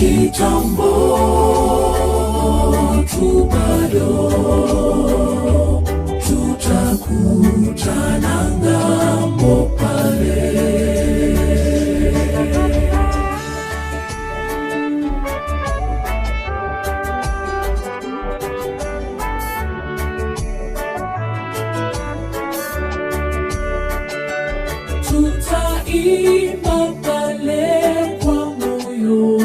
Kitambo tu bado tutakutana ng'ambo pale. Tutaimba pale kwa moyo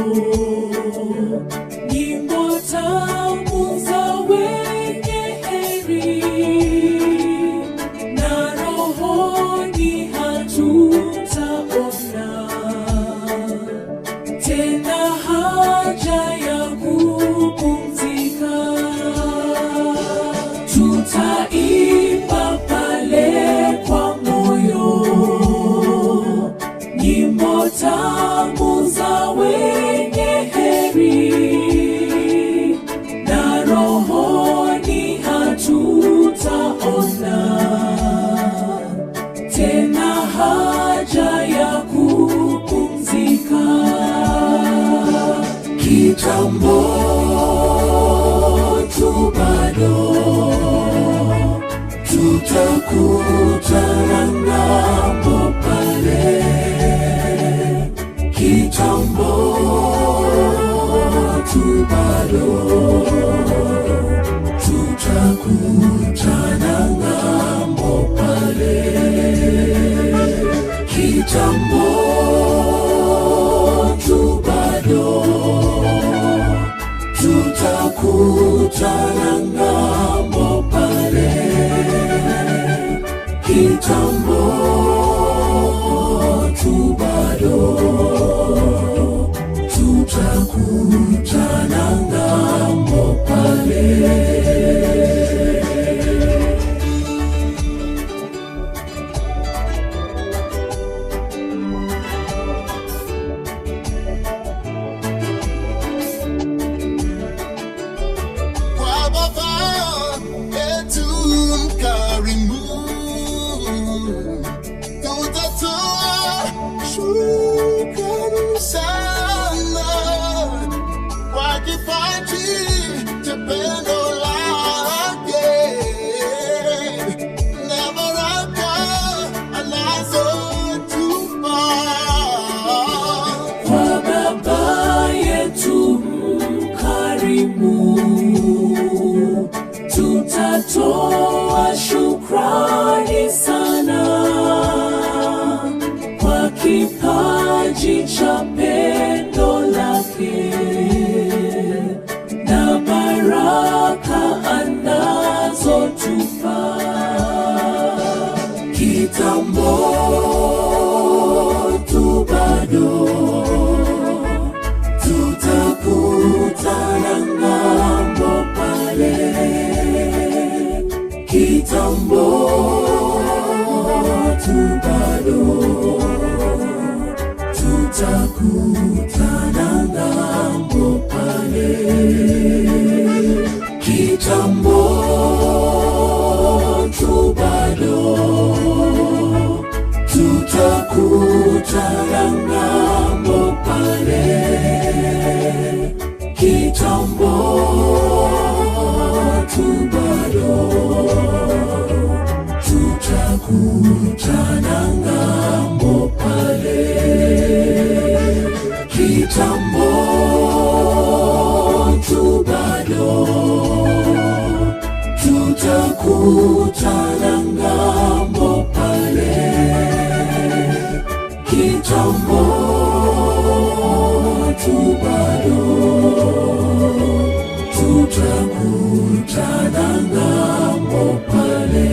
nyimbo tamu za wenye heri, na rohoni hatutaona tena haja ya kupumzika. Tutaimba pale kwa moyo nyimbo tamu za wenye heri, na rohoni hatutaona tena haja ya kupumzika. Kitambo tu bado tutakutana ng'ambo pale. Kitambo tu bado tutakutana ng'ambo pale. Kitambo tu bado tutakutana ng'ambo pale. Kitambo tu bado tutakutana ng'ambo pale. Kwa Baba yetu mkarimu, tutatoa shukrani sana kwa kipaji cha pendo lake na baraka anazotupa. Kwa Baba yetu mkarimu, tutatoa shukrani sana kwa kipaji cha pendo lake na baraka anazotupa. Kitambo tu bado tutakutana ng'ambo pale. Kitambo tu bado tutakutana ng'ambo pale. Kitambo tu bado tutakutana ng'ambo pale. Kitambo tu bado tutakutana ng'ambo pale. Kitambo tu bado tutakutana ng'ambo pale. Kitambo tu bado tutakutana ng'ambo pale.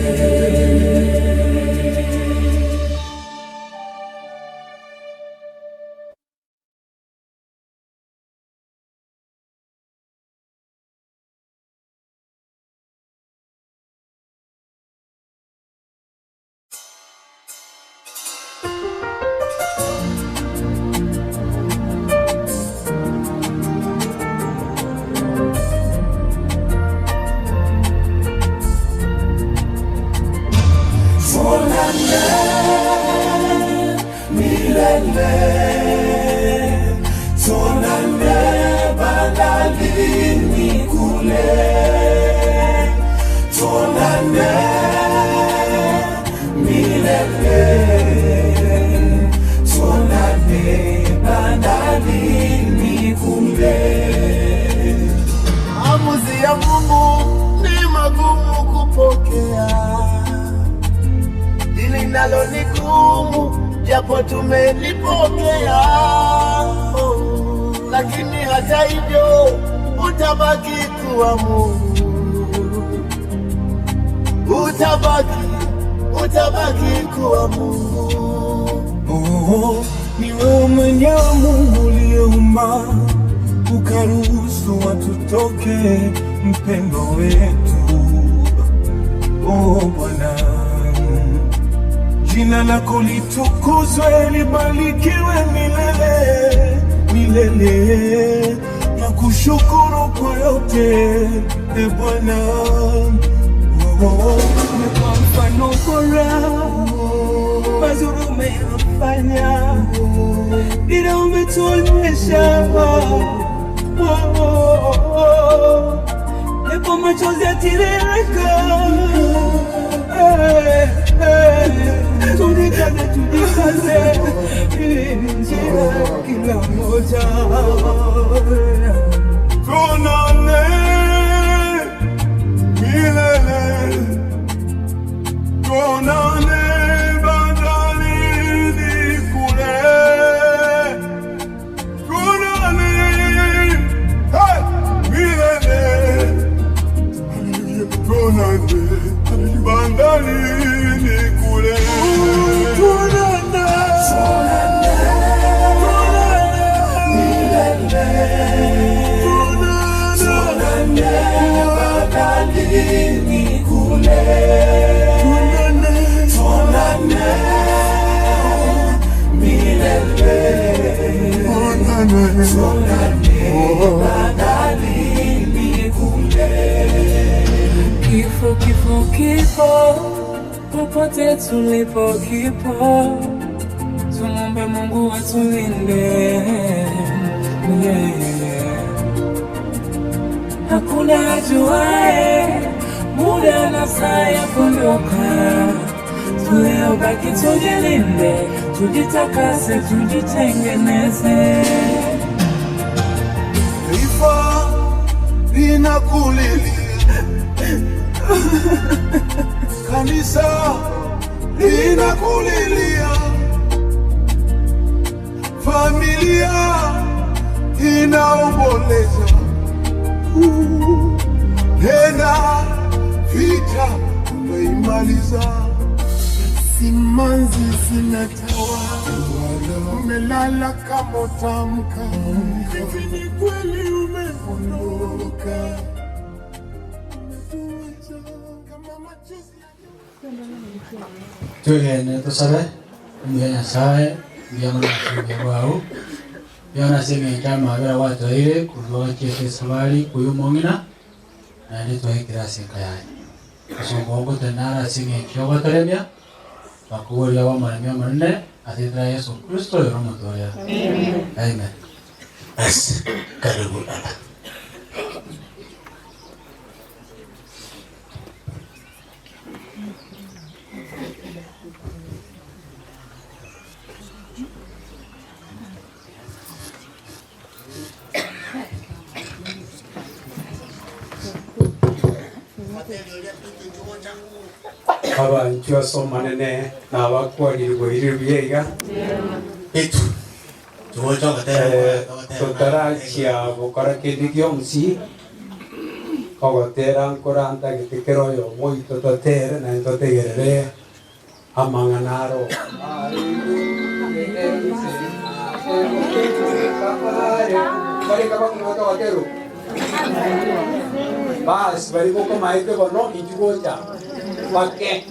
japo tumelipokea, lakini hata hivyo utabaki kuwa Mungu, utabaki kuwa Mungu. Ni wewe mwenyewe Mungu uliyeumba, ukaruhusu watu toke, mpendo wetu. Bwana, jina lako litukuzwe, libarikiwe milele milele. Nakushukuru kwa yote Bwana, kwa mfano bora mazuri umeyafanya, ila umetuonyesha epo machozi yatiririka. Tujikaze ili njia kila moja. Tuonane milele, tuonane bandarini kule, tuonane milele, tuonane bandarini kule, tuonane milele, tuonane bandarini kule, tuonane milele, tuonane bandarini kule. Kifo, kifo, kifo, popote tulipo kipo, tumombe Mungu atulinde. Hakuna ajuaye muda na saa ya kuondoka, tuliobaki tujilinde, tujitakase, tujitengeneze. Taifa linakulilia, kanisa linakulilia, familia inaomboleza. Tena vita umeimaliza, simanzi zinatawa, umelala kama utamka. Hivi ni kweli umeondoka, Tugene tusabe mbya sae mbya mwana wao yana senge kama bila watu ile kuzoache kesabali kuyumongina na ndio hikirasi kaya kusongo tenara singe kyoga teremya bakuwa ya wa mwana manne atidra Yesu Kristo yoromo toya. Amen. As karibu ala. Abantu asomanene n'abakwarirwa ibiga Itu tuwocho tutarakia gukora kindu gionsi ogotera nkoranta gitikero yo moito totere na ntotegerere amanganaro bari kaba kunoto watero bas bari ko maite bono ijugocha Pakai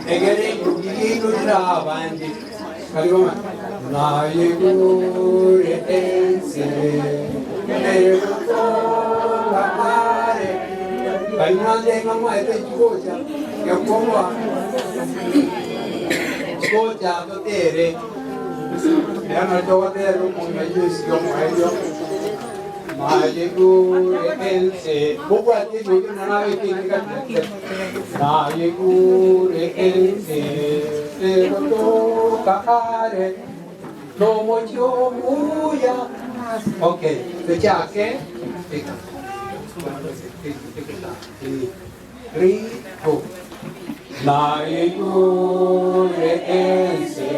egere itu dah bandi kalau mana naik ense kamare kaina dengar mai itu juga yang bawa juga tu tere yang ada tere rumah majlis yang ada Nayeku ense bukan itu nana itu kan Nayeku ense seroto kakare nomo muya. Okay, kerja ke? Ribu. na igure ense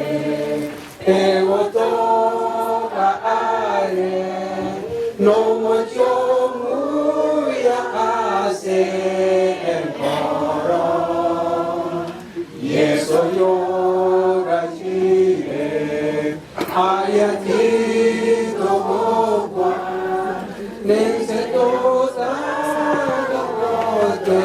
egotoka are no mochomu ya ase enkoro yeso yoga chile ayati togokwa nense tosa tokote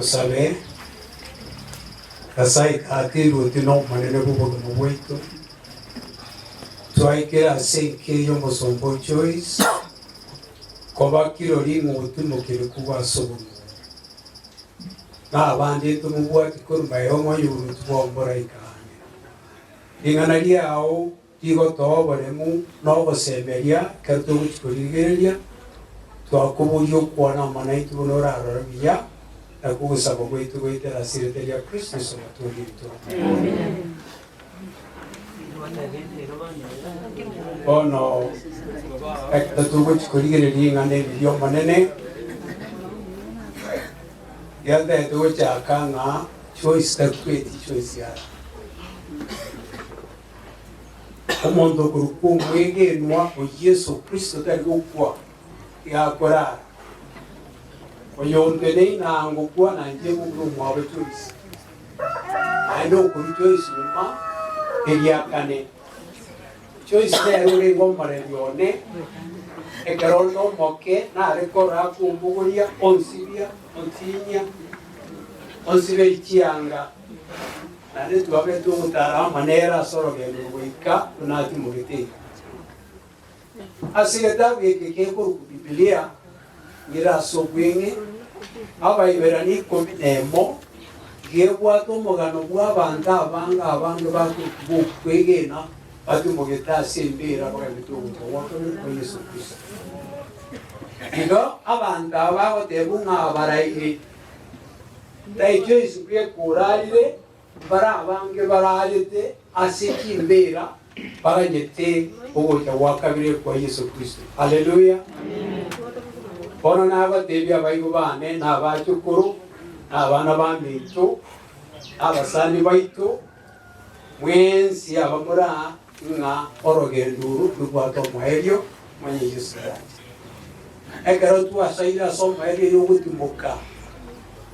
Sabe, asai atiru tino manene bubo mweito. Twaikera senke yo mosombo choice. Koba kirori ngotu mukire kuba sobu. Na abandi tumubwa tikurumba yomo yuru tubombora ikanye. Inganaria au tigo toboremu no gosemeria kerto gukurigeria. Twakubuyo kwana manaitu bonora arabia. Na kuusaba kwetu kwitera sireteria Kristo soba tugirito. Amen. Ono ekta tugo chikurigere ngane video manene. Yanda tugo chakanga choice takweti choice ya. Omondo kuruku mwege nwa o Yesu Kristo tagukwa ya kora. Oyondene na ngokwa na njemu mwabe choice. Ando kuri choice mama elia kane. Choice terure ngomare yone. Ekerondo moke na rekora kumbuguria onsibia ontinya. Onsibe ichianga. Na netu wabe tu mutara manera soro gendo wika tunati mugete. Asigeta weke keko Biblia ngira sobwenge aba iberani kominemo gebwa to mogano bwa banda abanga abantu bakwegena batu mogeta sembera bakabitunga wakabiko Yesu Kristo. Igo abanda babo tebunga barayi dai Yesu kwe kuralire bara abange baralite asikimbera baranyete ogoja wakabire kwa Yesu Kristo. Haleluya. Bona naba tebya bayigo bane nabachukuru abana bamitu abasani baitu mwensi abamura nga orogenduru rugwato mwaelio mwenye Yusrati ekero twasaira somo elio yogutimuka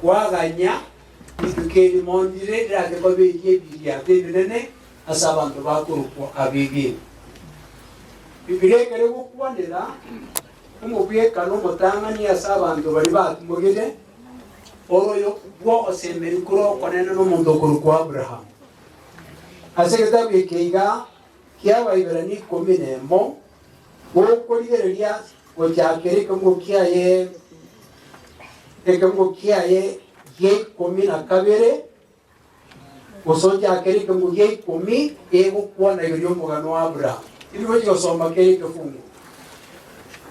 kwaganya bitukeri mondire rake babeje biya tebirene asa abantu bakurukwa abigi bibire kare gukwanira umubweka no mutangani asa abantu bari batumugire oroyo bwo osemeri kuro konene no muntu kurukwa Abraham asegeta bikeiga kia Ibrani 10 gukurigereria gojakeri kamgo kiaye ekamgo kiaye ye 12 gosoja keri kamgo ye 10 ego kwa na yoro mugano wa Abraham ili wejo soma keri kafungu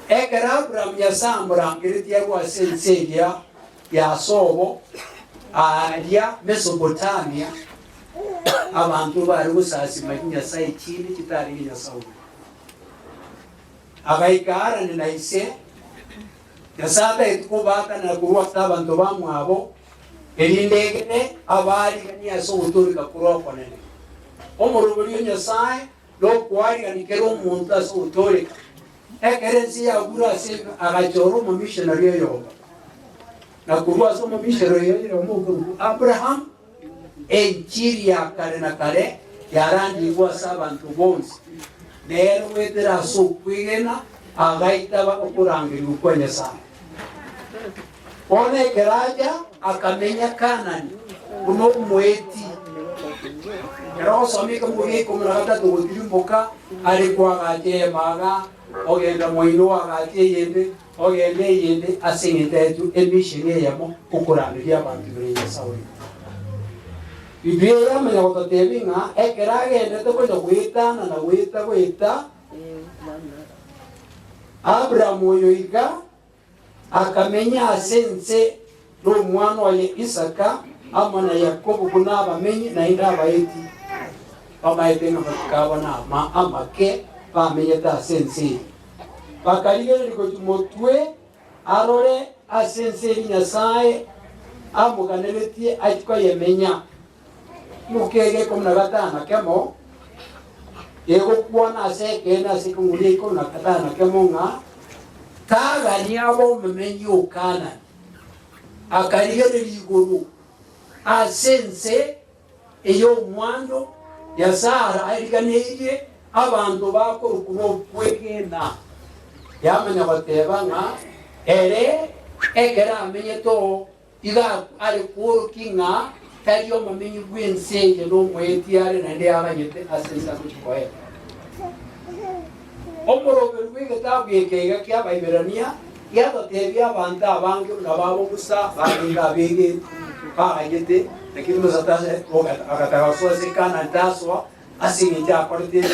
ekera Abraham ya sambra ngiritia kwa sensegia ya sobo alia Mesopotamia abantu bari busasi makinya sai chini kitari ya Saudi agaikara ni naise yasata itukubaka na kuruwa abantu bamwabo elindegene abali kania so uturika kuruwa konene omurubulyo nyasaye lo kwari kanikero umuntu aso uturika ekerensi ya gura se agachoro mu missionary yo na kuruwa so mu missionary yo mu Abraham enchiri ya kare na kare yarandi kwa sabantu bonsi nero wetera so kwigena agaita bakurangiri ukwenye sana one keraja akamenya Kanani uno mweti kero somika mugi kumurata tugutimboka alikuwa gaje maga ogenda moino agaje yende ogende yende asingitetu emission yamo ukurangiria abantu bere sauri Biblia yamenya gotatebinga ekerage ndete kwenye kuitana na kuita Abraham yoiga akamenya asense no mwana wa Isaka ama na Yakobo kuna abamenyi na inda abaiti bamaite na bakaba na amake bamenye ta asense bakalire liko tumotwe arore asense Nyasaye amuganeretie atwa yemenya mukege komna gatana kemo ego kuona aseke na sikunguli ko na katana kemo nga taga ni abo memenyi ukana akaliyo liguru asense eyo mwando ya Sara alikaneye abantu bako kuno kwegena yamanya bateba nga ere ekera amenye to iga ali kuru kinga tariyo mamenyi gwense no mweti yare na ndi abanyete asensa kuchikoe omoro berwege tabiyekega kya Iberania ya tatebya abantu abange ngababo gusa baringa bege baagete lakini mzatase akatagaso sekana ndaswa asinja akorete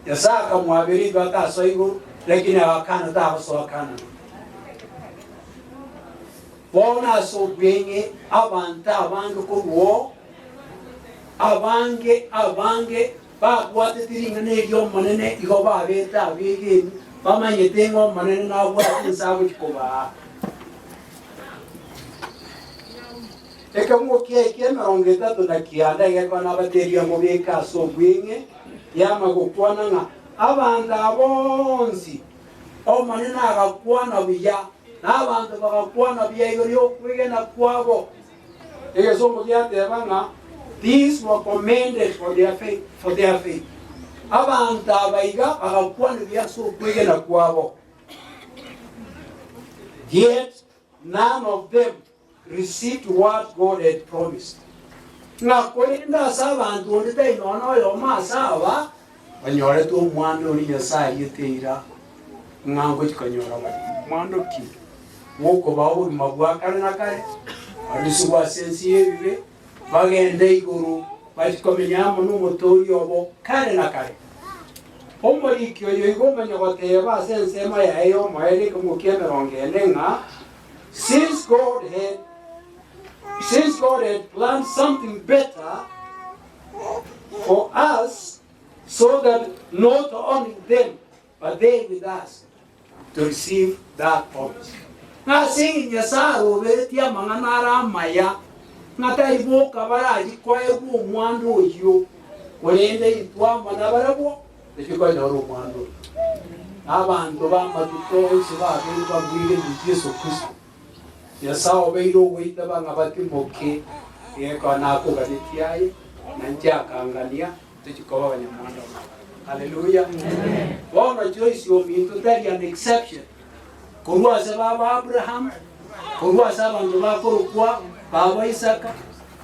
yasaka mwabiri bataso igo lakini akana tabaso akana bona so benge abantu abange kuwo abange bakwate tiringa neryo manene igo babeta bege bamanye tengo manene na bwati nsago chikoba ekamwo kieke marongeta tuna kianda yekwana bateria mo beka so bwenge yama gukwana nga abanda bonsi o manene agakwana biya n'abantu bagakwana biya yo kwigena kwabo egezo mo yatebanga these were commended for their faith abantu abaiga bagakwana biya so kwigena kwabo yet none of them received what God had promised. Na kwenda sabantu ndite inono yo masaba banyore to mwando ni Nyasaye yiteira ngango kikanyora bali mwando ki woko bawo mabwakana nakare alisuwa sensiye bibe bagende iguru bachikomenya mu motori obo kare nakare omori kyo yo igomanya goteba sense ma yayo maere kumukene rongene nga since God had planned something better for us, so that not only them, but they with us, to receive that promise. Nga singi Nyasaye betia manganara maya ngata ibo kabara jikwaye ku mwando yo Kulinde itwama nabarabo ekiko nyoro mwando abantu bamatutozi babirwa bwire Yesu Kristo yasawo beiro wita banga batimoke yeko nako gaditiaye nanjakangania tekikoba abanyamwanda. Haleluya. Bona Joyce yominto tari an exception. Kurwaza baba Abraham, kurwaza abantu bakorukwa baba Isaka,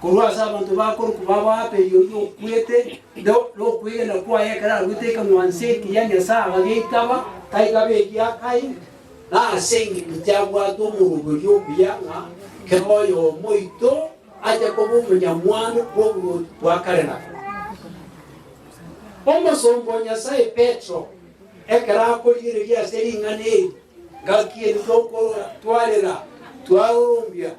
kurwaza abantu bakorukwa baba Apeyo kwete lo kwena kwa yakara guteka mwanseti yanya saga geitaba taigabe yakai na sengi kujabwa to murugo byanga kemoyo moito aja kobo munyamwana kobo wakarena. Omo sombonya sai Petro ekara ko yirigia seringane gakie ndoko twalera twarumbia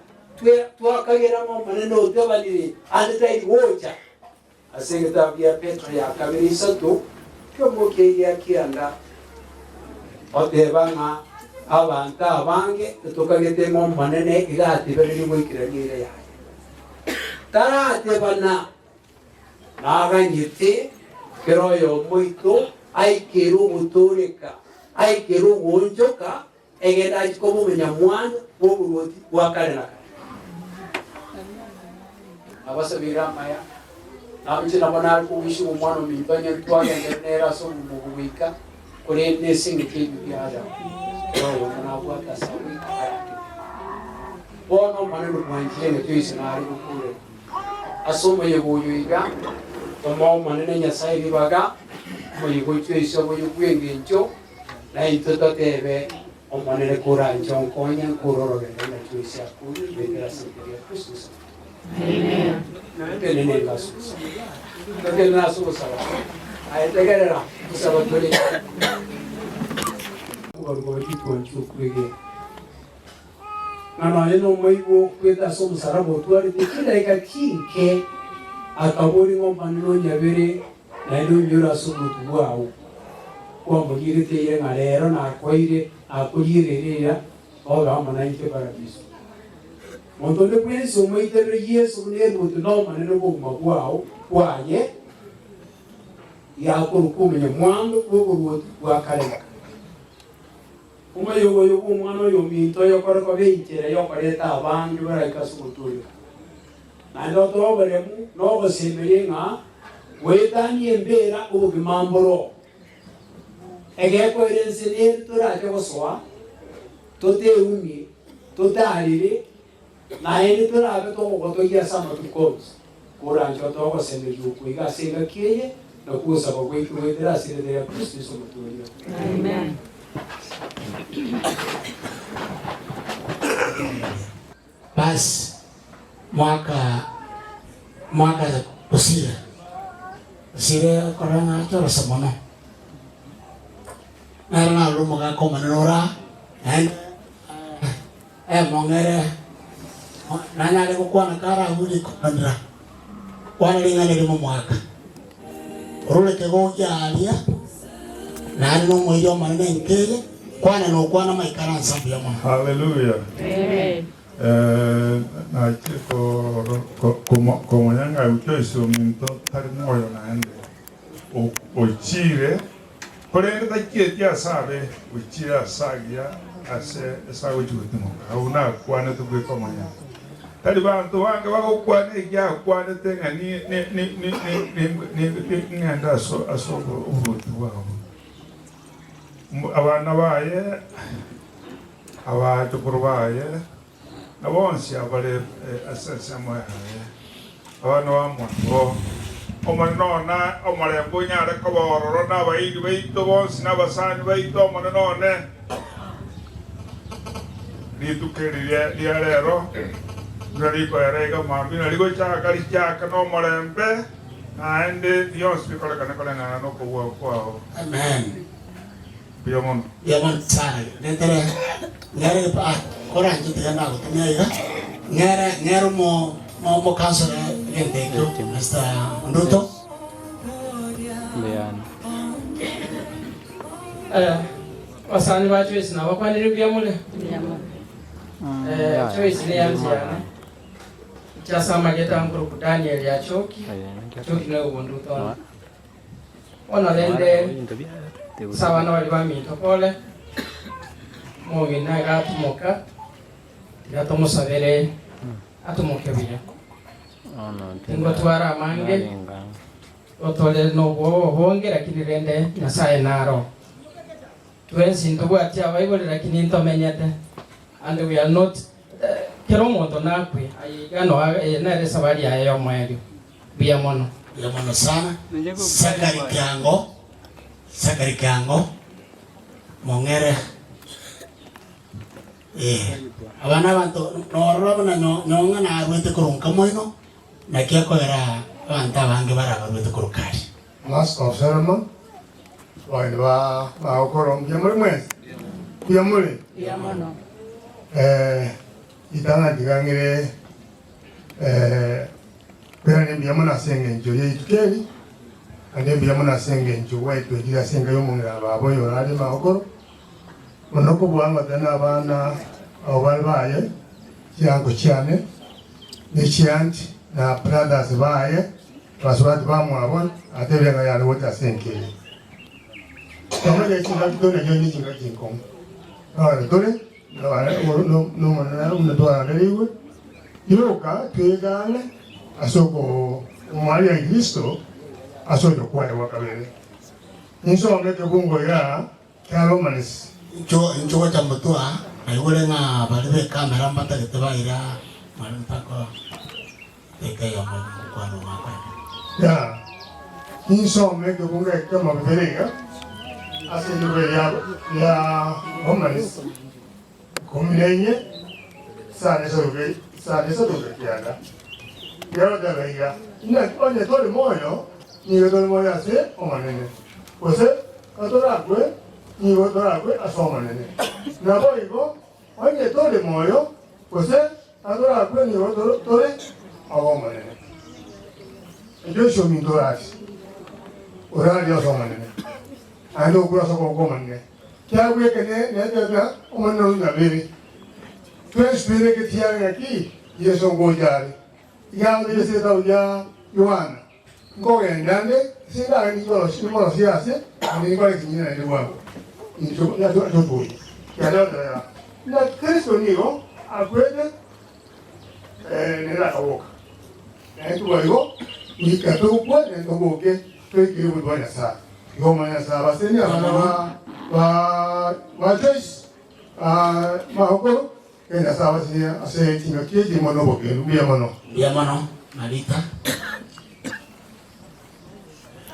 twakagera mu maneno twabalire andai wocha asengeta bya Petro ya kabiri sato kyomo ke ya kianda otebanga abanta abange tukagete mu manene igati bali mwikiragira ya tarate bana naganyite keroyo moito aikiru muturika aikiru wonjoka egenda chikomo munyamwana woburuti wakarena abasabira maya namchina bana kubishi umwana mimpanya twage nera so mububika kurende singike byada keroyo mwana tasawi bono maneno mwanjile ngetuisi na ari kule asoma yebuyiga tomo manene Nyasaye bibaga muyigocho iso boyugwenge ncho na itotatebe omanene kurancho konya kuroroge na tuisi akuri bendera sinteria Kristo. Amen. Nene ngasus nene ngasus sala ayetegerera kusaba tole gorgoti konchu kwege nana eno maigo kweta so musarabo twari tikira ikakike akabori ngomanino nyabere na ndo nyura subutu wao kwa mugire teye ngarero na koire akulirerera oga manayike paradiso montone kwenso maitere Yesu nero no maneno buguma wao kwaye ya kurukumenya mwangu buguru bwakareka umayogo yogo mwana yo minto yo korako beitera yo kareta abandu baraka subutu na ndo to baremu no basemerenga wetani embera ubugimamboro egeko irense turaje goswa tote umi totarire na ene turabe to goto ya sama tukos kuranjo to gosemeri ukuiga senga kiye na kusa kwa kwitira sire ya Kristo somuturia. Amen. Basi mwaka usire korana choro samono nara lumo ga komanora and mongere nanya le kwa kara huli komandra kwana lingane limo mwaka rule ke go jalia na no moyo manene nkele kwana no kwana maikara nsambu ya mwana. Hallelujah. Amen. Na como nyanga uchoiso minto tari moyo naende ochire korende takie sabe uchira sagia ase esa ujutimo auna kwana tukwe komanya tari bantu wange wako kwane ya kwane tenga ni ngenda so urutu wao abana baye abatukuru baye abonsi abale asasa moya abana wamwo omanona omalembo nyare kobororo na baidi baito bonsi na basani baito omanone litukeriye liarero ndariko erega mambi nariko chaka no malembe aende Dios bikola kana no ko kwao. Amen. Yamon sana nentere ngare pa koranji tena kutumia ngare mo kansa ngende Mr. Nduto Leon wasani ba Joyce na bakwanire bya mule Joyce ne yamzana chasa mageta nguru Daniel ya choki na ubundu to ona lende sawa na wali bami to pole mo gina ga tumoka ya tomo sabere atumoke biya ngo twara mange otole no wo honge lakini rende na sai naro twensi ndugu atia Bible lakini ntomenyete and we are not Keromo to nakwe ayigano na ile sabari ya yo mweli bia mono sana sakari kyango mongere abana bantu norro na nyonga na arwete kurunka moino na kiako era banta bange bara arwete kurukari Master of Ceremony wa okorom bia mono itanga digangire pera bia mono asenge njoye itukeri ande bia mono asenge njowe twedira asenge yo munga babo yorali maokoro monoko bwanga tena abana obali baye cyango cyane n'icyanti na brothers baye basubati bamwabona atebenga yali wota senkere tomele kinga kitone nyoni kinga kinkom dole no mwana unatoa ngaliwe yoka twegale asoko mwali ya Kristo asoko kwa wakabele niso ngeke bungo ya kalo manis njo cha mtua aiwole nga balibe kamera mbata kitabaira malantako ekayo kwa no mapa ya niso ngeke bungo kama belega asendo ya homanis kominenye sane soge kianda yaro da beya ina onye tole moyo ni tole moyo ase omanene ose atora kwe ni atora kwe asoma nene na boigo onye tole moyo ose atora kwe ni tole awomanene ndio shomi dorasi orali asoma nene ando kura soko gomanne kya kene ne omano na bebe twespire ke tianga ki yeso ngojari yango yese tauja Yohana ngogenda singa ni yoro simoro siase ni ngore kinyina ni wangu ndio ya totoyi ya dada na Kristo nigo akwede ne la kawoka na tu waigo ni katokwa ne ngoke twekiri bwana sana ngoma ya saba seni abana ba Joyce mahokoro kenda sawa siya ase tinga kieji mono boke bia mono malita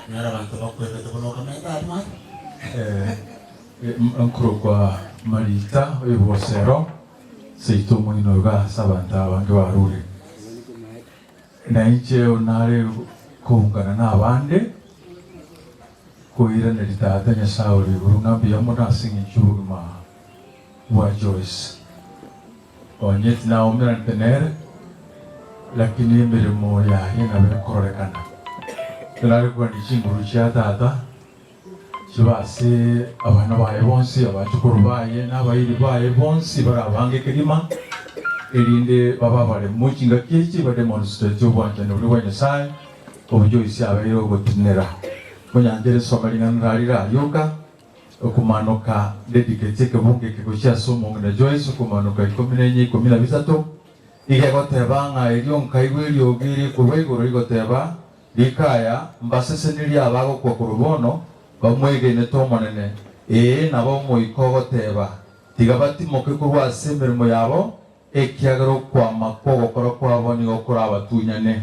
nara bantu bakwe betuko kamera ma ankuro kwa malita ebosero seito mwino ga sabanta bantu barure na inche onare kuungana na abande kuira nelitata nyasauri urungambi ya mona singi churuma wa Joyce onyeti na omera ntenere lakini mirimo yaye nabe korekana tulari kwa nishinguru cha tata kibase abana baye bonsi abachukuru baye n'abayiri baye bonsi barabange kirima erinde baba bare mukinga kiki bade monstrate obwanje no bwa Nyasaye Joyce abayiro gotinera kunyangere somalinga nralira yoka okumanuka dedicate kebunge kikuchia somo na Joyce kumanuka 11 igegoteba elio nkaigwe lyogiri kurwego rigoteba likaya mbaseseniria abago kwa kurubono bamwegene tomonene nabo moikogoteba tigabati moke kurwa semerimo yabo ekiagero kwa makogo kora kwabo nigo kora abatunyane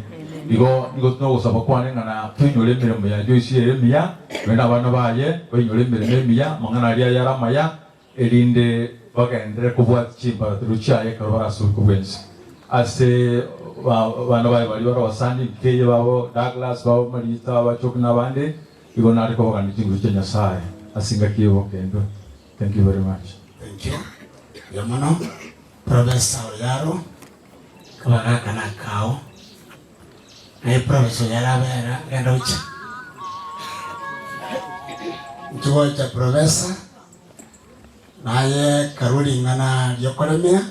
nigo tuno gusaba kwane ngana tunyole mirimo ya Joyce eremia bena abana baye benyole mirimo emia mangana aria yaramaya erinde bagendere kubwati chimba turuchaye karora suku bwensi ase bana baye bali barabasandi keye babo Douglas babo Marita bachoki nabande igo nari ko bagandi kingu cya Nyasaye asinga kiyo kendo. Thank you very much. Thank you yamano Professor Yaro kabaga kana kao na Professor Yara bera genda ucha tuwacha Professor naye karuli ngana yokolemia.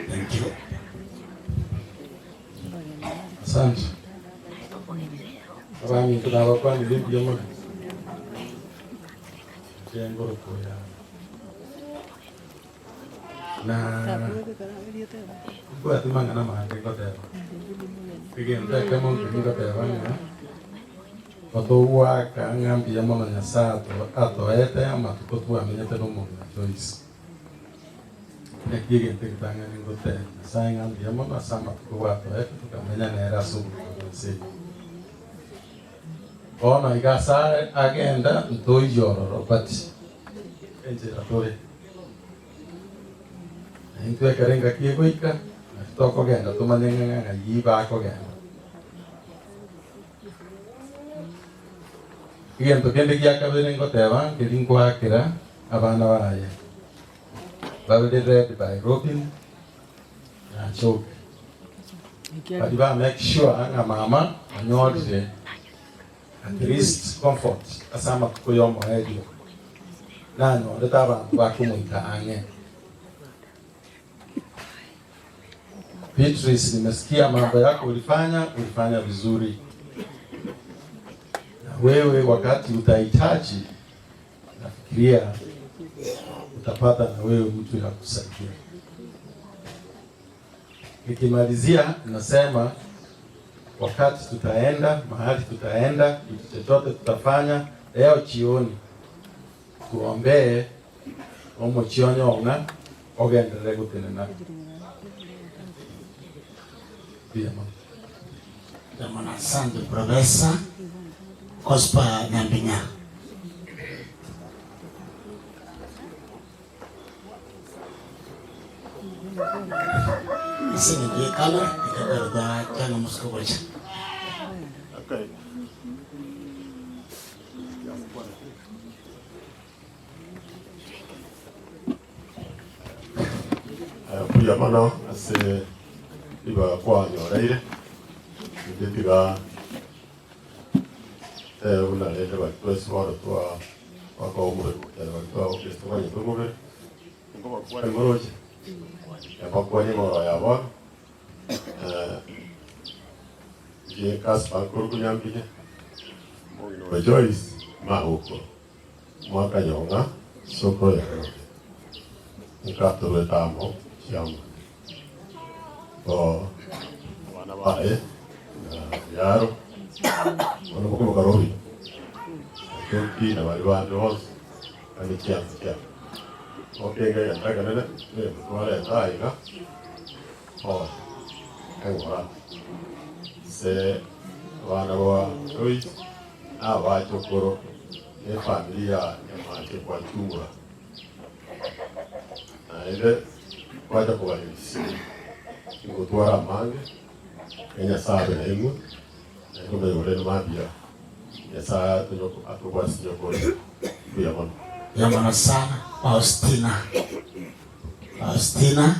Thank you. Asante. Abami tunabakwani limbi yamwe. Jengo ya. Na kwa timanga na mahali kwa teba. Kigenda kama mkinga teba na. Watoa kangambi ya mama nyasato atoete ama tukotua amenyete no mo Joyce. Nekigenda kitanga ningote. Sainga ya mama sama tukoa atoete tukamenya na era subu se. Ona igasare agenda ntoyoro pati. Enje atore. Intwe karenga kigoika toko genda tumanenga yiba ko genda. Igento kende giakabere ngoteba ngiringwakira abana baraye. Babede read by Robin na Choke. Badiba make sure anga mama anyolje at least comfort asama kuyomo edio. Nano ndetaba bakumuita ange. Beatrice, nimesikia mambo yako ulifanya vizuri. Na wewe wakati utahitaji, nafikiria utapata na wewe mtu ya kusaidia. Nikimalizia nasema wakati tutaenda, mahali tutaenda, kitu chochote tutafanya, leo jioni tuombee omo chionyo ona ogendere gutenena. Jamana asante Profesa Ospa Nyambinya. Sini dia kamera kita berdoa jangan musuh baca. Okay. Kuya mana ase iba kwa nyoreire nditiga una lele ba tweswaro twa wako umure kutera ba twa Kristo kwa nyumure ngoma kwa ngoroje ya kwa ni ngoro ya ba je kaspa kurukunyambije mo Joyce ma huko mwaka nyonga soko ya nikato tamo siamo o wana bae yaro wana mukuru karori toki na bali bandi bose ani kiasi kia okenga ya taka nene ne mutwale taiga o engora se wana wa Joyce aba chokoro ne familia ya mache kwa chura na ile kwaja kubalisi ngotwara mange Kenya sabe na imu na iko yore no mabia ya saa tunyo atubasi yoko kuyamana Yamana sana Faustina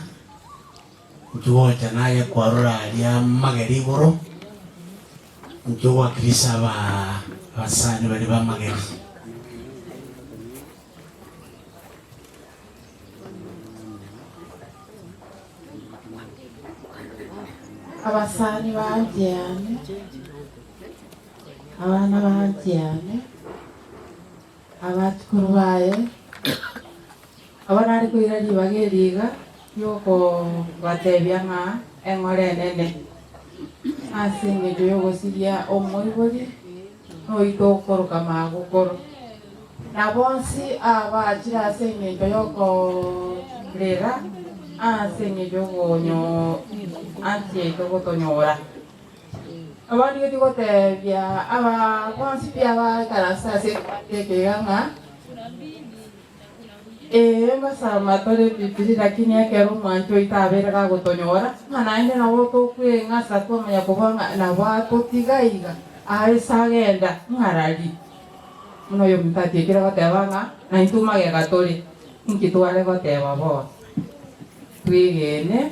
mjuwa janaye kwa rura ya magerigoro mjuwa kirisa basani bali ba mageri. Abasani banjyane abana banjyane abatkurubaye abana ari kwirari bageriga yoko batebya nga engore nene asinge yogo siria omoribori no itokoro kama gukoro na bonsi abajira asinge yoko rera asinge yogo nyo anti tokotonyora abandi gotibya aba bonsi pia ba karasase tekeganga basama tore bibiri lakini yake rumancho itabera gutonyora nganaende na woto kwenga satwa manya kubanga na wato tigaiga aisagenda ngarali muno yo mutati kira batebanga na intuma ge gatore inkitwale bateba bo twigene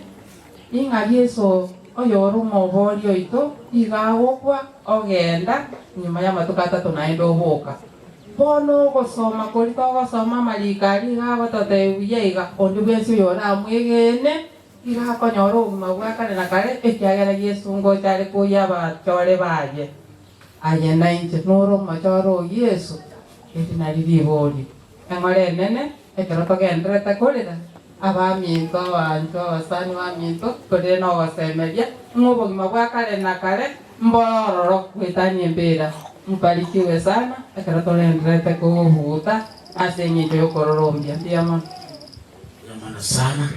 ingabieso oyo rumobori oito igagokwa ogenda nyuma ya matukata tunaenda oboka bono gosoma kuri to gosoma marikari ga batote uyeiga ondu bensi yora mwegene iga konyoro mabwaka na kare ekiagera Yesu ngo cyari kuya batore baje aye 90 noro machoro Yesu etinari bibori engore nene ekero togendrete kurira abaminto abanto abasani baminto kore no basemeria ngobogima bwa kare na kare mbororo kwitanye mbera mbarikiwe sana ekero togendrete kubuta asenye yo kororombia ndiamana sana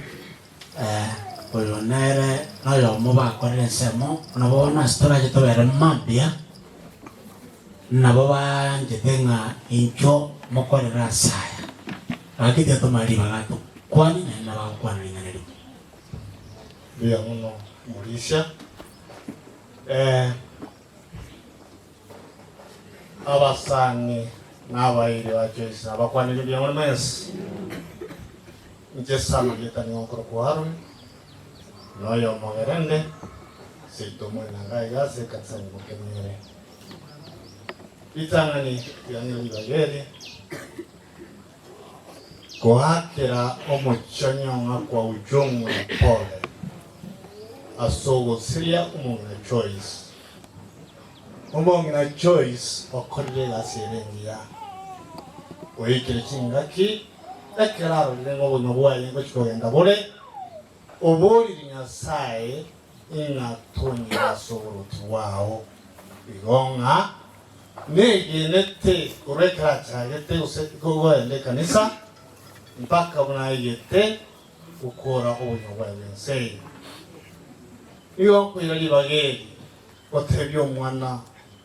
oyonere nayo mubakorera ensemo nabona storaje tobere mambia nabo banjete ng'a incho mokorera saya akite tomari bagato kwani na bakwana ing'anero bia muno murisha abasani n'abairi bachoise abakwanire bya muri mesi Jesama kita ngokro kuaru, noyo mogerende, sito mwana ngaya sekatsani mukemere. Itangani yangi bageri, kohakera omochonyo kwa ujongo pole, asogo siria umongina choice. Umongina choice okorre gasirengia, oikere chingaki. Claro, tengo una buena lengua chikogenda bore obori Nyasaye inatonyera soboruti wao bigonga negenete kurekera cyagete usekogwende kanisa mpaka bunayete ukora ubunyobwa bwense iyo kwirali bageri otebyo mwana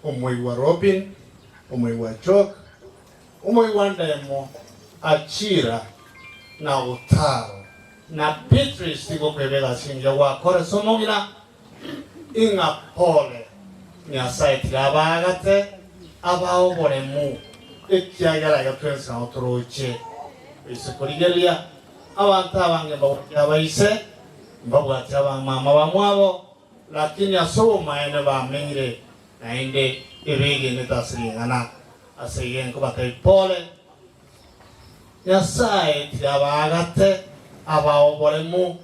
umwe wa Robin umwe wa Chok umwe wa Ndemo achira na utaro na Petrus tiko kwebega sinja wakore somogira inga pole Nyasaye tirabagate abaobore mu ekiagara gatwensa otoroche isekorigelia abantu abange babaise mbabwati abamama bamwabo lakini asobo maene bamenyire nainde ebege netasringana asegen ko batay pole Nyasaye tirabagate abaobore mu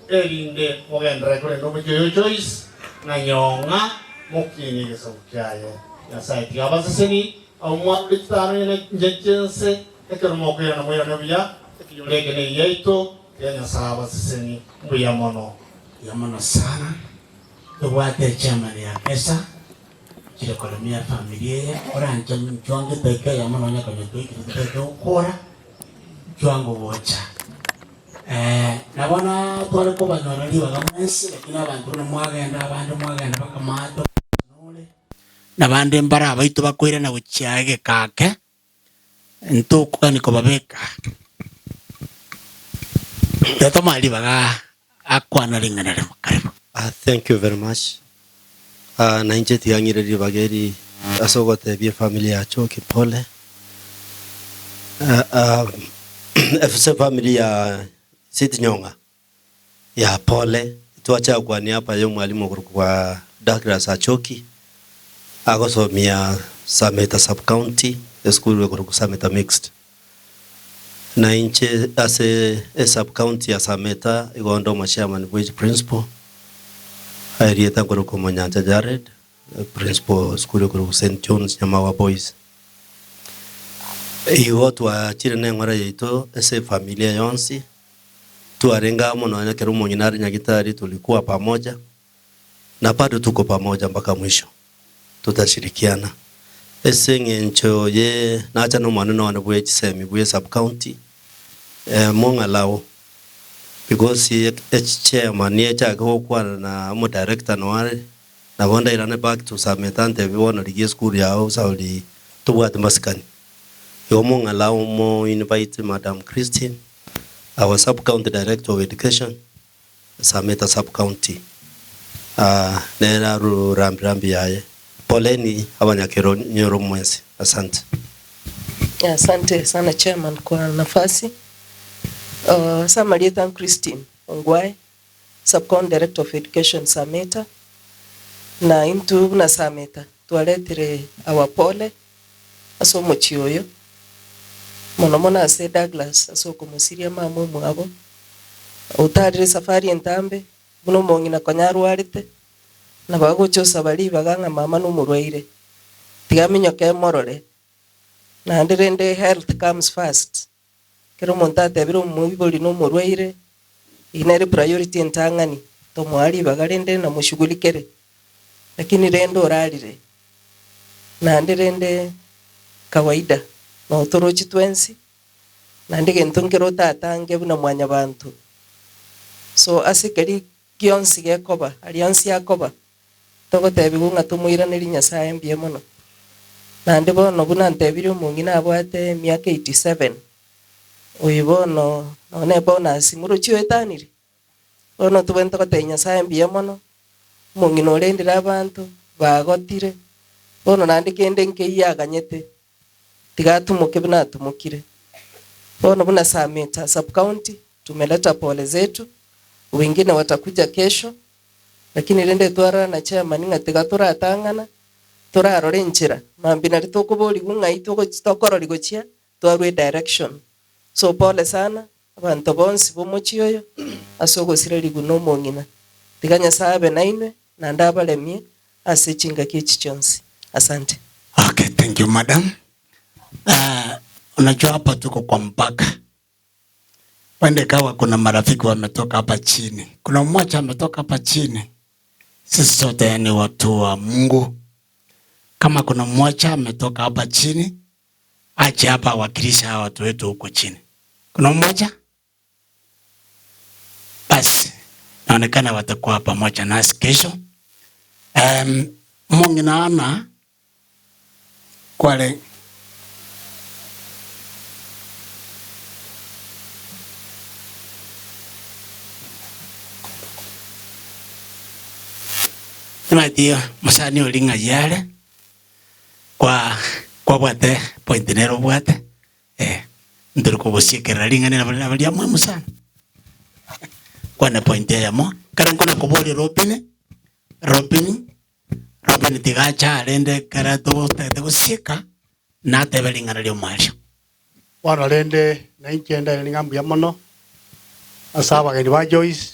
erinde ogendere kure no mujoyo choice na nyonga mukini gesokyaye Nyasaye tirabaseseni au mwabitano ne njense ekeromokera na moyo nabya ekiyolege ne yeito ya Nyasaye abaseseni mbuya mono sana tubwate chama ya pesa kile kolomia familia oranje mchwange teke ya mono nya kwenye teke ukora chwango bocha nabona tole ko banyorali bagamese lakini abantu mwagenda abandi mwagenda bakamato nole nabandi mbara abaito bakwira na bucyage kake ntuko niko babeka tato mali baga akwana lingana karibu. Thank you very much. Na nje tiangire bageri asogote bia familia choki pole. FC familia Siti Nyonga ya pole tuacha kwa niaba ya mwalimu kwa Douglas Achoki agosomia Sameta sub county school kwa Sameta mixed na nje ase sub county ya Sameta igondo chairman village principal Arieta kwa Manyanja Jared principal school kwa St John's Nyamawa boys iyo tuachire nengora yeito ese familia yonsi tuarenga mono na kero monyinari Nyagitari tulikuwa pamoja na bado tuko pamoja mpaka mwisho tutashirikiana ese ngencho ye naacha no mwana no bwe chisemi bwe sub county monga lao because chairman ye cha ko kwa na mo director no wale na bonda irane back to Sametante biwono ligi school yao sauli tubwa maskani yomonga lao mo invite Madam Christine, our sub-county director of education, Sameta sub-county. Nera rambi yae. Poleni abanyakero nyoro mwensi. Asante. Asante sana chairman kwa nafasi. Samaritan Christine Ongwai, sub-county director of education Sameta. Na intu na Sameta. Tualetire awapole. Aso mochioyo. Monomona ase Douglas asoko musiria mamo mwabo utarire safari entambe muno mongina konyarwarite na bagochosa bali baganga mama n'umurwaire tigamenyo ke morore na ndirende health comes first kero montate biro mubiboli n'umurwaire inere priority entangani to mwali bagarende na mushugulikere lakini rendo orarire na ndirende kawaida na utorochi twensi na ndige ntongero tatange buna mwanya bantu so asikeri kionsi gekoba aliansi yakoba togo tebigunga tumuira neri Nyasaye mbie mono na ndebo no buna ntebiri umungina abwate miaka 87 uyibono none bona simuro chiwe taniri ono tubento kote Nyasaye mbie mono mungina orendira abantu bagotire bono nandikende nkeyaganyete tigatumuke bina tumukire bono buna Sameta sub county tumeleta pole zetu wengine watakuja kesho lakini rende twara na chairman ngatiga turatangana turarore njira mambina ritokuboli gunga itoko tokoro ligochia twarwe direction so pole sana abantu bonsi bomochioyo asogo sireli guno mongina tiganya sabe naine na ndabalemie asichinga kichi chonsi asante. Okay, thank you madam. Unajua hapa tuko kwa mpaka. Wende kawa kuna marafiki wametoka hapa chini. Kuna mmoja ametoka hapa chini. Sisi sote ni watu wa Mungu. Kama kuna mmoja ametoka hapa chini, aje hapa wakilisha hawa watu wetu huko chini. Kuna mmoja? Basi, naonekana watakuwa pamoja nasi kesho. Mungu naana kwale Ndio musani olinga yale kwa bwate point nero bwate ndiri kubusikira linga nena bali amwe musana kwa na point ya mo karango na kuboli Robin tigacha alende karato tete kusika na tebelinga nalyo mali wana lende na inchenda linga mbya mono asaba gani ba Joyce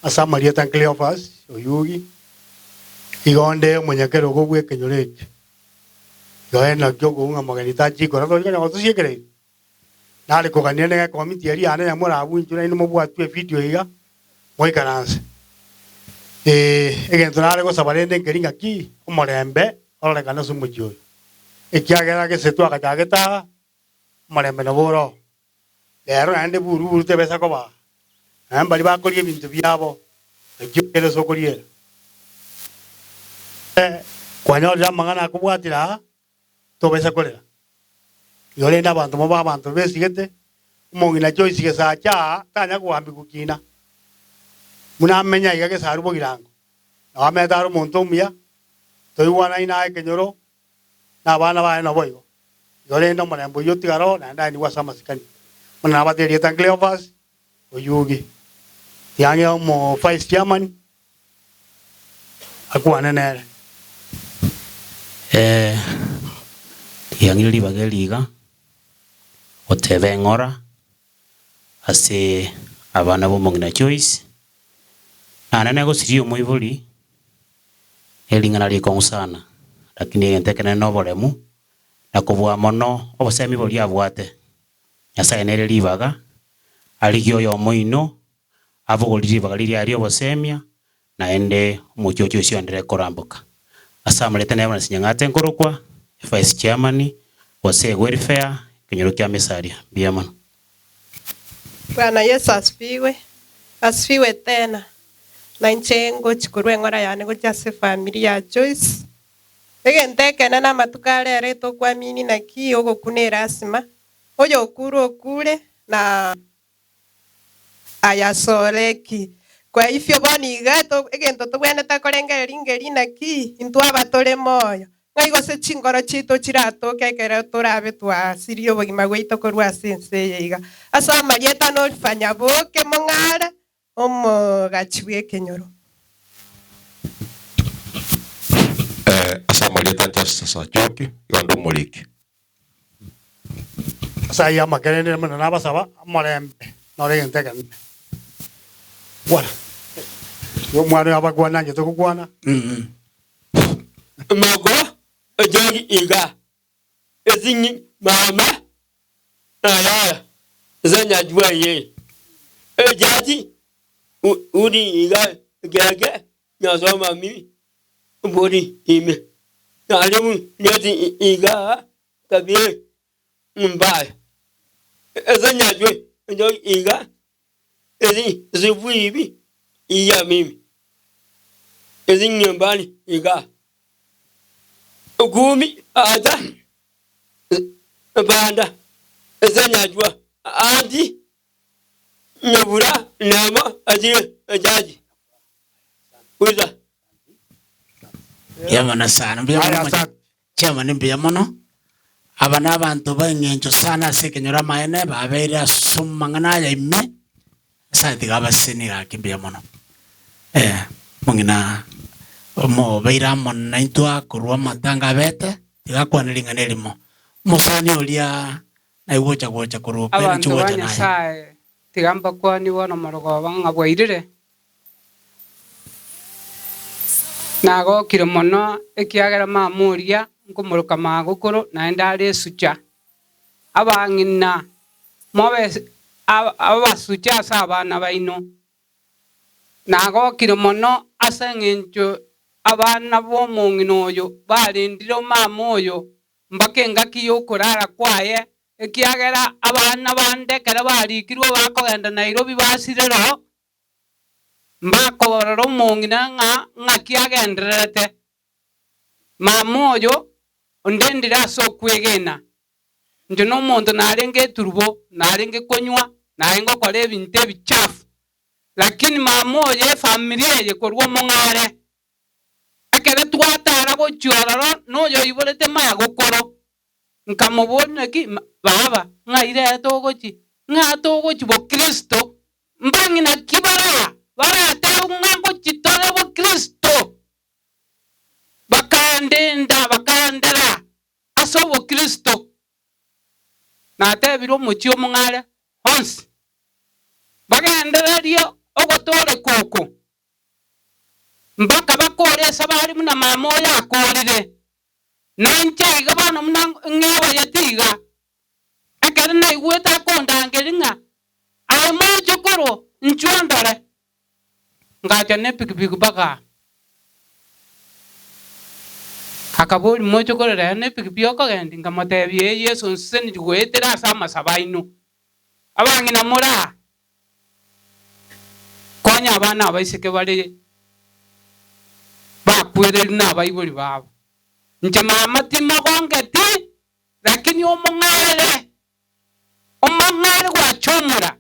asa Maria Tancleophas oyugi igonde munyakero gogwe kenyorete yoena kyogo nga magani tachi kora to kana otu siekere nale ko kanene ga committee ari ane ya mora abu njura ino mobwa tu video iga moi karanse egen tunale ko sabarende ngeringa ki omorembe ole kana sumujo ekiagera ke setu akajageta morembe no boro lero ande buru te besa ko ba bali ba kolie bintu byabo ekyo kele sokolie kwanya ya mangana kubwatira tobesa kolera yole nda bantu mo bantu besigete umongina Joyce gesa cha tanya kuambi kukina muna menya igake sarubo girango na ametaru monto mia toiwana ina kenyoro na bana ba no boyo yole ndo mwana mboyo tigaro na ndani wasama sikani mwana bateria Tancleophas oyugi tiange mo vice chairman akuana nere yangili bageliga otebe ngora ase abana bo mongina Joyce anane go sirio moibuli elingana liko sana lakini entekene no bolemu na kubwa mono obosemi boli abwate Nyasaye nere libaga aligyo yo moino abogoliri bagaliri ari obosemia na ende muchocho sio ndere korambuka asamulete na sinyangate nkorokwa vice chairman wase welfare kinyoro kya mesaria biamana. Bwana Yesu asifiwe tena na nchengo chikurwe ngora yane go jase familia ya Joyce egenteke na matukale reto kwa mini na ki ogo kunera asima oyo okure na ayasoleki kwa hivyo boni gato egento tubwene takorengera ringeri na ki into abatore moyo ngaigo se chingoro chito chirato kekere turabe twa sirio bogima gweito korwa sense yiga asa marieta no fanya boke mongara omo gachwe kenyoro asa marieta justice achoki yondo moliki asa ya makerende mena na basaba morembe no regente kan Bwana. Yo mwana abagwana nje tukugwana. Mago ejogi iga. Ezinyi mama. Ayaya. Zanya jua ye. Ejaji. Udi iga gage. Nyazo mami. Bodi ime. Nalimu nyati iga. Kabie. Mbai. Zanya jua ejogi iga. Ezi zibuibi. Iya mimi. Ezi nyambani iga. Gumi ada. Banda. Zanyajwa. Adi. Nyabura. Nama. Ajire. Ajaji. Uza. Yamana sana. Chama nimbiya mono. Abana abantu bangenjo sana sekenyora maene babera sumangana ya ime. Sa tigaba sini ga kimbiya mono. Mungina mo beira mona intwa kurwa matanga bete tigakwaniriga nerimo musani olia na igocha gocha kurwa abantu banyasaye tigamba kwani wona morogo banga bwairire nago kire mono ekiagera mamuria nkumuruka magukuru na ndari sucha abangina mobe abasucha sabana baino nago kire mono asengenjo abana bo mungino yo barindiro mama oyo mbakenga kiyo kurara kwaye ekiagera abana bande kara barikirwo bakogenda Nairobi basirero mbakororo mungina nga kiagenderete mama oyo ondendira so kwegena njo no muntu narenge turbo narenge konywa narengo kore binte bichafu lakini mama oyo familia ye korwo mungare akere twatara go chororo no yo ibolete maya gokoro nkamubona ki baba ngaire togochi nga togochi bo Kristo mbangi na kibara bara ta ngango chitore bo Kristo bakandera aso bo Kristo na tebiro muchio mungare ons bagandera dio ogotore koko mbaka bakore sabari muna mama ya korire nanje igabana muna ngewa yatiga akara na igweta kondangeringa amo chokoro nchondore ngacha ne pikipiki baka akabori mo chokoro ne pikipiki okogendi ngamatebye Yesu nseni gwetera sama sabaino abangina mura konya abana abaiseke bari bakwere na bayibuli babo nje mama tima gongeti lakini omongare wa chomura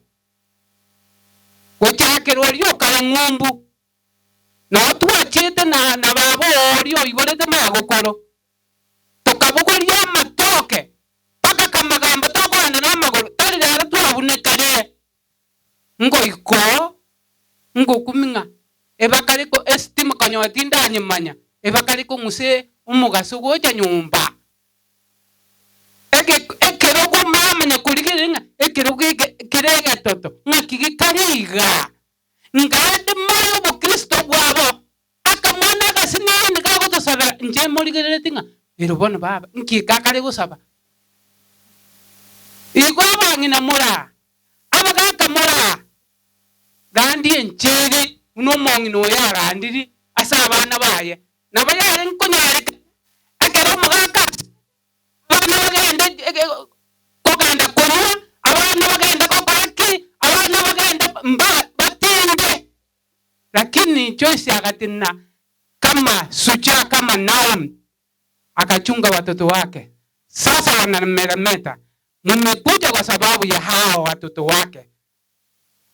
gochakero ryo kala ngumbu na tuachete na babo ryo iborete magokoro tokabugoria matoke paka kamagamba tokwana na magoro tari dara tuabune kare ngo kuminga ebakariko estima kanyo atinda nyimanya ebakariko nguse umugaso goja nyumba ekero ko mama nyakuligiringa ekero kirega toto ngakigikariga ngade mayo bo Kristo gwabo akamwana gasinene gago tosabera nje muligiretinga erubona baba nkikakare gusaba igwaba ngina mura abaga mura gandi enchiri uno mongino yarandiri asabana baye nabayare nkonyare akero magaka abana bagenda koganda kono abana bagenda kokaki abana bagenda batende lakini choice akatina kama sucha kama Naomi akachunga watoto wake sasa wanameremeta mmekuja kwa sababu ya hao watoto wake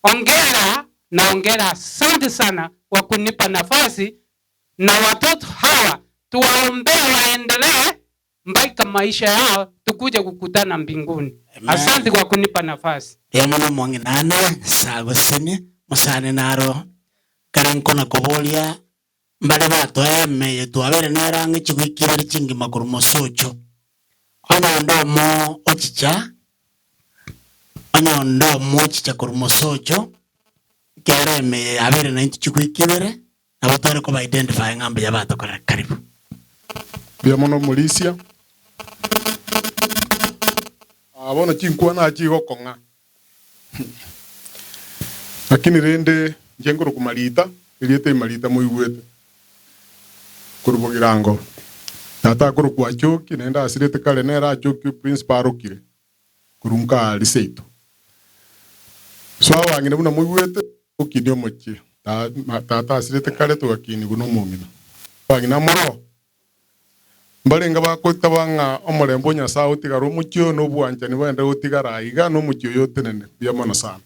ongera asante sana kwa kunipa nafasi na watoto hawa tuwaombee waendelee mpaka maisha yao tukuja kukutana mbinguni. Asante kwa kunipa nafasi. Ya mwana mwanginana sago sene musane naro karankona kobolia mbale bato eme tuabere narange chigwikira chingi makuru mosocho ana ndomo ochicha ana ndomo ochicha kuru mosocho kere me abere na inchi kuikibere na batore ko identify ngambe ya bato kora karibu bia mono Malaysia abona chinkwa na chigo konga lakini rende jengoro kumalita iliete malita muigwete kurubogirango tata kuru kwa choki nenda asirete kale nera choki principal rokire kurunka liseito so wangine buna muigwete okidio mochi tata asirete kale to akini guno mumina wangina moro mbalenga bakwita banga omorembo nya sawo tigaro muchio no bwanja ni bende utigara iga no muchio yote nene bia mono sana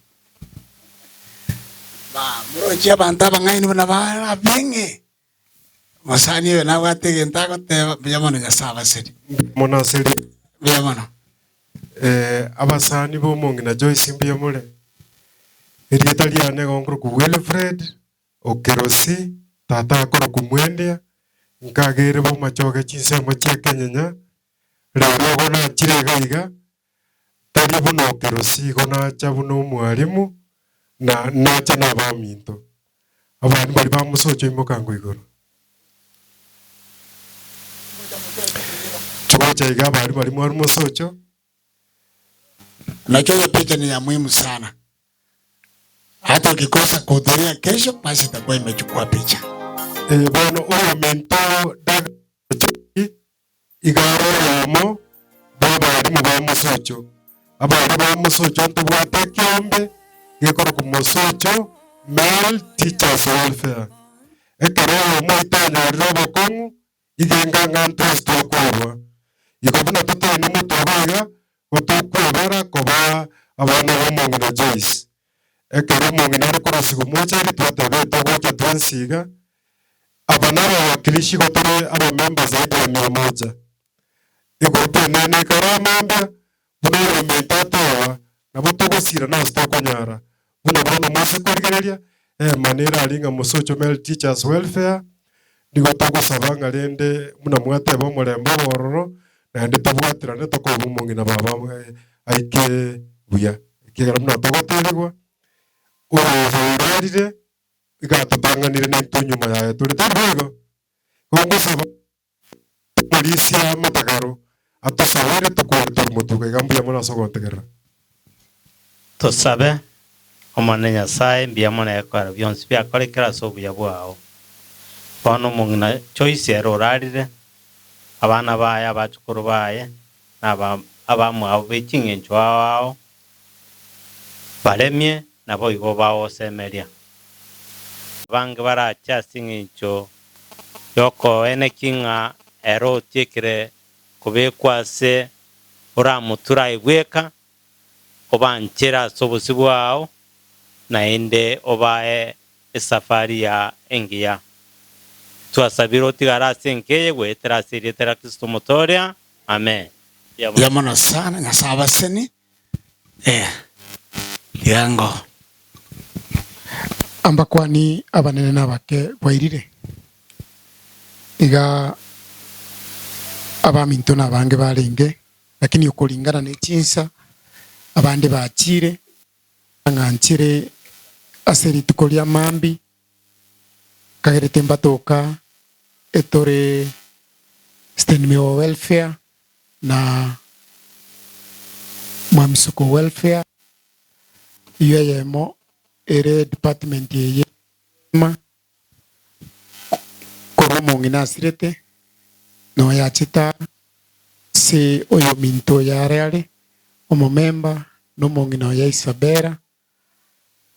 ba muro chia banta bangai ni bana ba benge masani we na wate genta ko te bia mono nya sawa seri mona seri bia mono abasani bo mongina Joyce mbia mole erieta liane gongro ku Wilfred okerosi tata akoro kumwendia nkagere bo machoge chinse mochia kenyenya rero gona chire gaiga tari buno kerosi gona chabuno mwalimu na nacha na baminto abantu bali bamusocho imokango igoro chocha iga bali mwalimu musocho na choyo picha ni ya muhimu sana hata ukikosa kuhudhuria kesho basi itakuwa imechukua picha bueno o mento daga igaro mo baba ari mu bamusocho abari bamusocho ntubwata kyombe gekora ku musocho male teachers welfare ekero mo itanya robo kongu igenga nganta sto kwa ikobuna toto ni mutobaga otokwebara koba abana bomongo na Joyce ekero mongo na rekora sigo mocha ri twatebe togocha twansiga abanara wakilishi gotore aba members zaidi ya 100 ikote nene karamamba buna metata na butogosira na stokonyara buna bana mose kwergereria manera alinga musocho male teachers welfare digotogo sabanga lende buna mwate bo morembo bororo na nditabwatira ne toko bumungi na baba aike buya kigera buna togoteregwa urarire igatutanganire na tunyuma yayo turi tabego kongo saba polisia matagaro atusawire tukwete mutuga gambu ya mona sogontegera tusabe omane Nyasaye mbia mona yakora byonsi byakorekera so buya bwao bono mungina Joyce erorarire abana baya bacukuru baye abamu abo bekingencho wao baremye nabo igo bawo semeria bange baracha singincho yoko ene kinga ero tikire kubekwa se uramutura igweka obanchera sobusibwao naende obae safari ya engia twasabiro tigara senkeye gwetera siritera Kristo motoria amen yamona sana ngasaba seni yango amba kwani abanene nabake bairire iga abaminto nabange barenge lakini ukulingana n'echinsa abandi bachire nganchire aseri tukolia mambi kagerete mbatoka etore stenmio welfare na mwamisuko welfare yeyemo ere department yeye ma koromo nginasirete no yachita si oyo minto yareale omo memba no mongino ya Isabera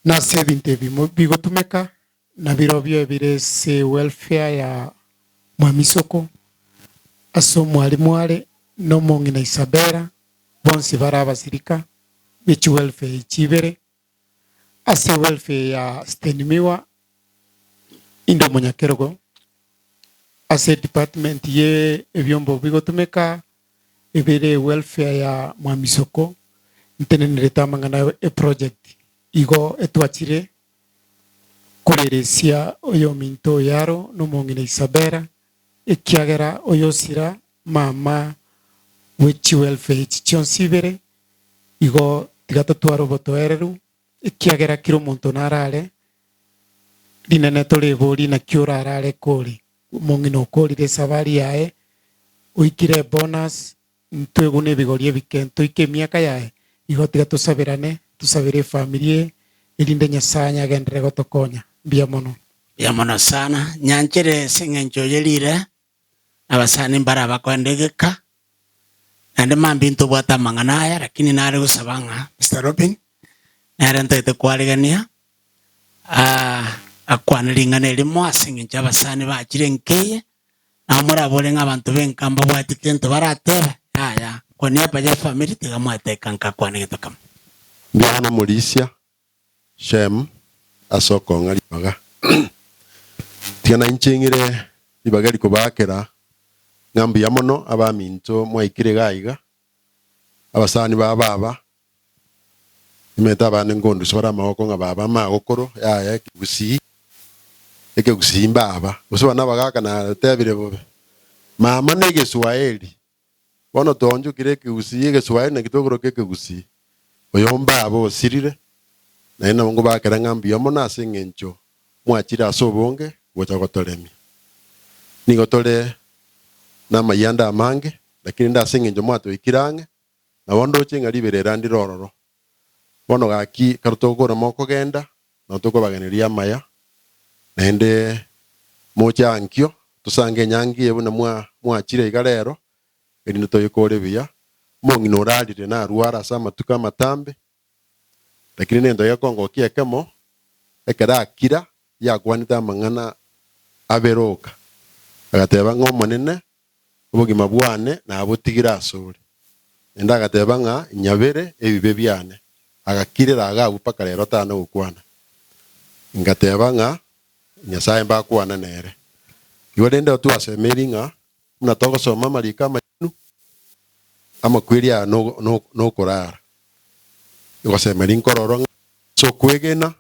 na sebinte bigotumeka na birobyo ebire si welfare ya mwamisoko aso mwalimu ale no mongina Isabera bonsi barabasirika bichi welfare chibere ase welfare ya stenimiwa indo monyakerogo ase department ye ebyombo bigotumeka ebere welfare ya mwamisoko ntenenere mangana e project igo etwachire kureresia oyo minto yaro no mongina Isabera ekiagera oyo sira mama wechi welfare chichonsibere igo tigato twaro botoereru ikiagera kiro monto narare Rinene tuli buri na kiura arare kuri. Mongino kuri de sabari yae. Uikire bonus ntwegune bigorie bikento ike miaka yae. Igotiga tusabire familia irinde Nyasaye agendere gotokonya. Bia mono sana. Nyanchere singencho yelire. Abasani mbara bakwendegeka. Nande mambintu bwata manganaya lakini nare usabanga Mr. Robin. Nare ntete kwaligania. Akwanilingana elimo asingencha abasani bakire nkeye. Amura bolenga abantu benkamba bwatikento barateba. Ya. Kwa niaba ya family tigamwateka nkakwanigito kama. Ndiana Mulisia Shem asoko ngari baga. Tiana inchingire ibagari kubakera ngambi ya mono abaminto mwaikire gaiga abasani baba imeta bane ngondo sora mawoko ngababa magokoro ya kigusi gusimba aba usubana bagaka na tebire bobe mama nege Swahili bono tonjo kire kigusi Swahili na kitogoro kigusi oyomba abo sirire na ina ngo bakera ngambi ya mono asengencho mwachira asobonge gocha gotolemi ni gotole na mayanda amange lakini ndasengenjo mwato ikirange na wondo chenga liberera ndirororo bono gaki karutogora moko genda na toko baganiria maya nende mocha ankyo tusange nyangi ebuna mwachire igarero erino toyikore biya mongino ralire na ruara sama tuka matambe lakini nendo yakongo kiekemo ekara kira yakwanita mangana aberoka agateba ngomonene ubugima bwane na abutigira asore enda agateba nga nyabere ebibe byane agakirira agagupaka rero tano gukwana ngateba nga Nyasaye mbakwana nere iwode ndo tu asemeri nga mnatoka soma malika manu ama kwiria no korara iwasemeri nkororo so kwegena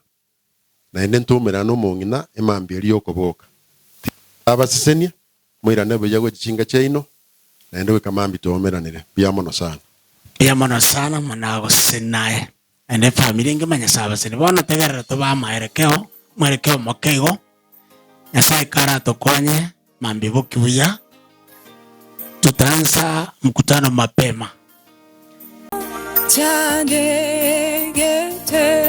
na ende ntumira no mongina emambiri yokoboka abasisenia mwira nebo yago chinga chaino na ende wekamambi tomeranire bia mono sana manago senae ende familia ngimanya saba sene bona tegera to ba maerekeo mokego Nyasaye kara tokonye mambi bokibuya tutaanza mkutano mapema. Chande gete